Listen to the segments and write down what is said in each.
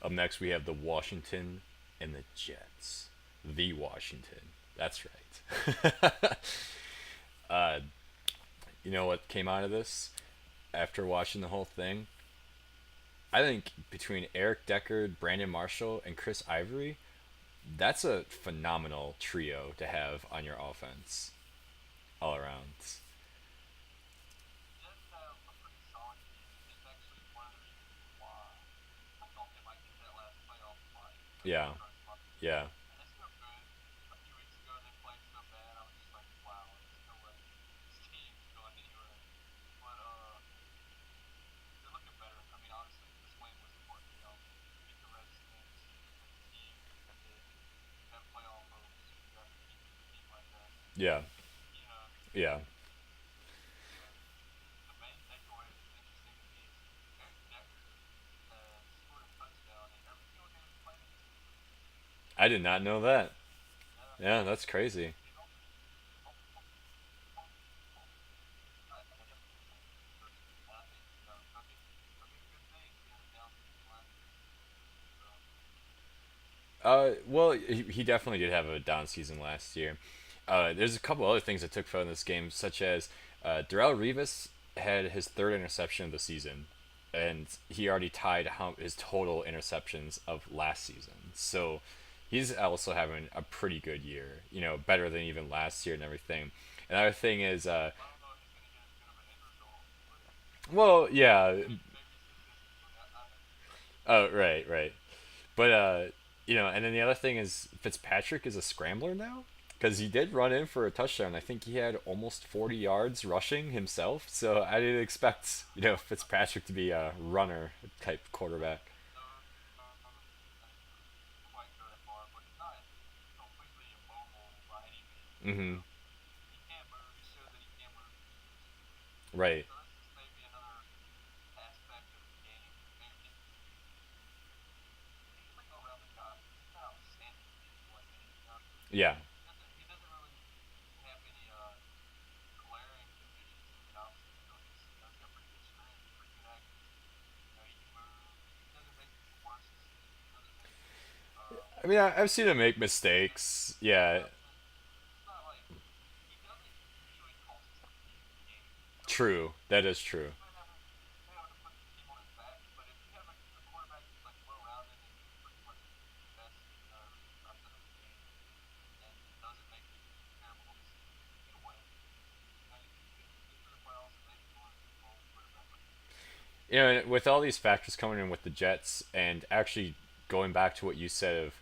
Up next, we have the Washington and the Jets. The Washington. That's right. You know what came out of this after watching the whole thing? I think between Eric Deckard, Brandon Marshall, and Chris Ivory, that's a phenomenal trio to have on your offense all around. Yeah, yeah, yeah, yeah. I did not know that. Yeah, that's crazy. Well, he definitely did have a down season last year. There's a couple other things that took from this game, such as Darrell Revis had his third interception of the season, and he already tied his total interceptions of last season. So he's also having a pretty good year. You know, better than even last year and everything. Another thing is, well, yeah. Oh, right, right. But and then the other thing is Fitzpatrick is a scrambler now because he did run in for a touchdown. I think he had almost 40 yards rushing himself. So I didn't expect Fitzpatrick to be a runner type quarterback. Hmm. Right. Yeah. I mean, I've seen him make mistakes. Yeah. True. That is true. With all these factors coming in with the Jets, and actually going back to what you said of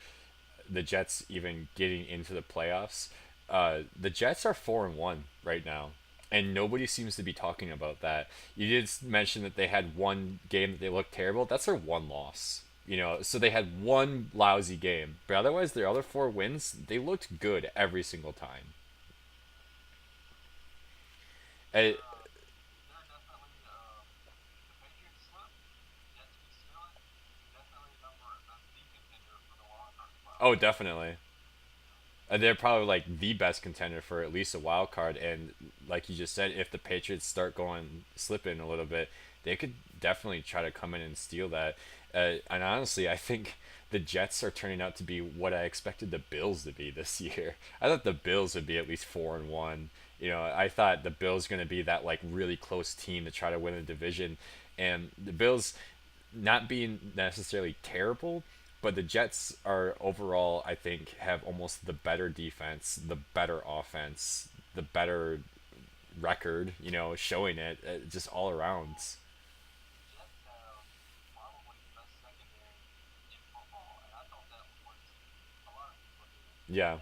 the Jets even getting into the playoffs, the Jets are 4-1 right now, and nobody seems to be talking about that. You did mention that they had one game that they looked terrible. That's their one loss. So they had one lousy game, but otherwise their other four wins, they looked good every single time. Uh, oh, definitely. They're probably like the best contender for at least a wild card. And like you just said, if the Patriots start going slipping a little bit, they could definitely try to come in and steal that. And honestly, I think the Jets are turning out to be what I expected the Bills to be this year. I thought the Bills would be at least 4-1. I thought the Bills going to be that like really close team to try to win the division, and the Bills not being necessarily terrible, but the Jets are overall, I think, have almost the better defense, the better offense, the better record, showing it just all around. Yeah,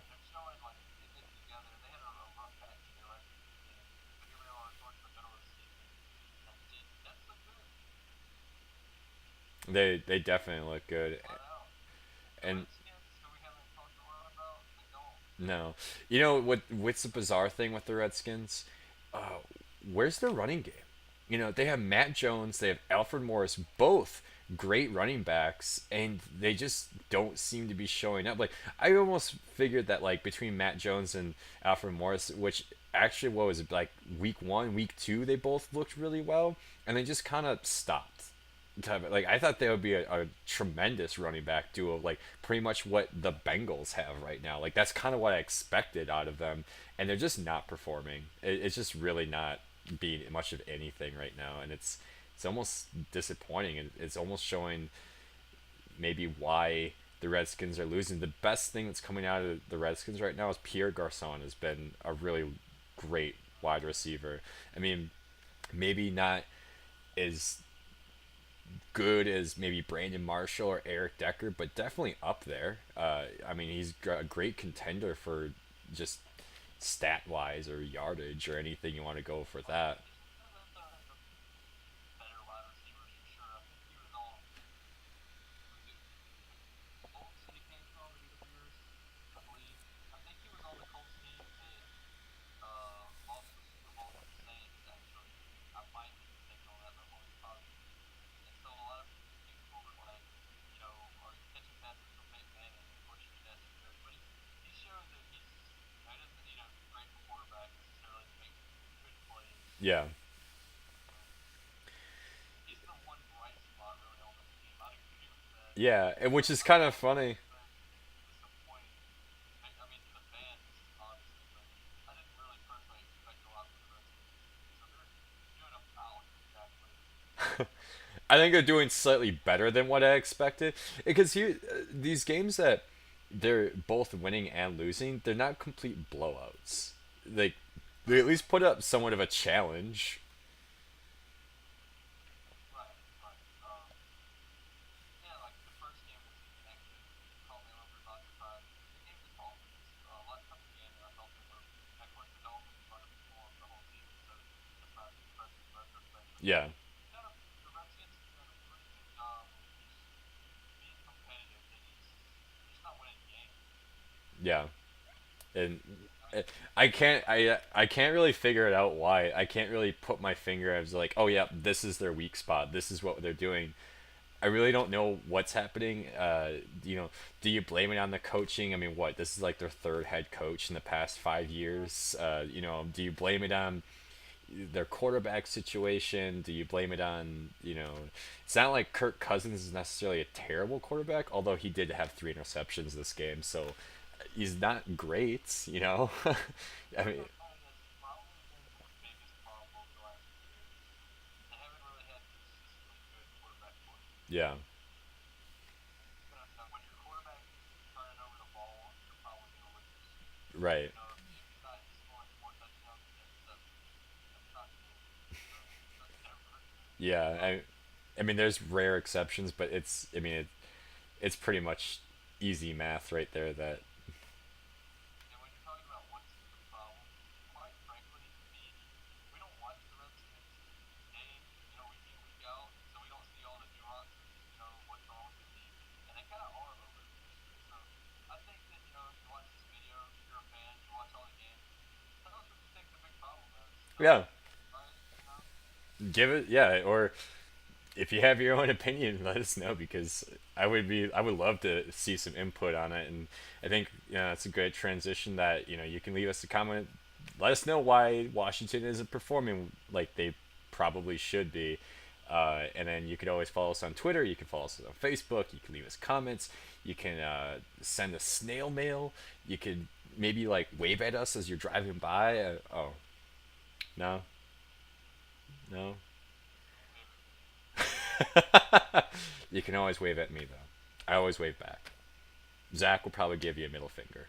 they definitely look good. And no, what's the bizarre thing with the Redskins? Uh, where's their running game? They have Matt Jones, they have Alfred Morris, both great running backs, and they just don't seem to be showing up. Like I almost figured that like between Matt Jones and Alfred Morris, which actually what was it like week 1, week 2, they both looked really well, and they just kind of stopped. Like I thought they would be a tremendous running back duo, like pretty much what the Bengals have right now. Like that's kind of what I expected out of them, and they're just not performing. It's just really not being much of anything right now, and it's almost disappointing, and it's almost showing maybe why the Redskins are losing. The best thing that's coming out of the Redskins right now is Pierre Garcon has been a really great wide receiver. I mean, maybe not as good as maybe Brandon Marshall or Eric Decker, but definitely up there. I mean, he's a great contender for just stat wise or yardage or anything you want to go for that. Yeah. Yeah, and which is kind of funny. I think they're doing slightly better than what I expected because here these games that they're both winning and losing, they're not complete blowouts. Like they at least put up somewhat of a challenge. Yeah, yeah, and I can't really figure it out why. I can't really put my finger as like, oh yeah, this is their weak spot. This is what they're doing. I really don't know what's happening. Do you blame it on the coaching? I mean, what this is like their third head coach in the past 5 years. Do you blame it on their quarterback situation? Do you blame it on It's not like Kirk Cousins is necessarily a terrible quarterback, although he did have 3 interceptions this game, so he's not great. I mean, yeah, right. Yeah, I mean, there's rare exceptions, but it's pretty much easy math right there. That yeah, give it yeah, or if you have your own opinion, let us know because I would love to see some input on it, and I think it's a great transition that you can leave us a comment, let us know why Washington isn't performing like they probably should be, and then you could always follow us on Twitter, you can follow us on Facebook, you can leave us comments, you can send a snail mail, you could maybe like wave at us as you're driving by. Oh no, no. You can always wave at me though. I always wave back. Zach will probably give you a middle finger.